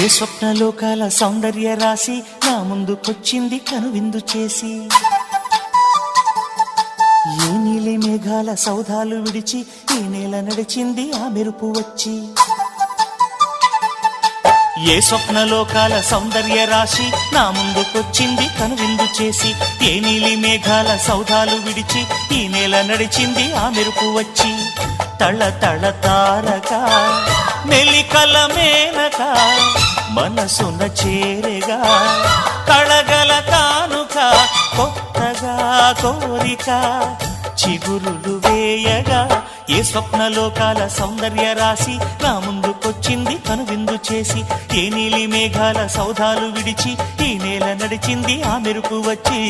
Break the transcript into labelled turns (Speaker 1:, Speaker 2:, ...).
Speaker 1: ఏ స్వప్నలోకాల సౌందర్య రాశి నా ముందుకొచ్చింది కనువిందు చేసి, ఏ నీలి మేఘాల సౌధాలు విడిచి ఈ నేల నడిచింది ఆ మెరుపు వచ్చి. ఏ స్వప్నలోకాల సౌందర్య రాశి నా ముందుకొచ్చింది కనువిందు చేసి, ఏ నీలి మేఘాల సౌధాలు విడిచి ఈ నేల నడిచింది ఆ మెరుపు వచ్చి. తళ తళ తారక మెలికల మేనక మనసున చేరగా, కళగల కానుక కొత్తగా కోరిక చిగురులు వేయగా. ఏ స్వప్నలోకాల సౌందర్య రాశి నా ముందుకొచ్చింది కనువిందు చేసి, ఏ నీలి మేఘాల సౌధాలు విడిచి ఈ నేల నడిచింది ఆ మెరుపు వచ్చి.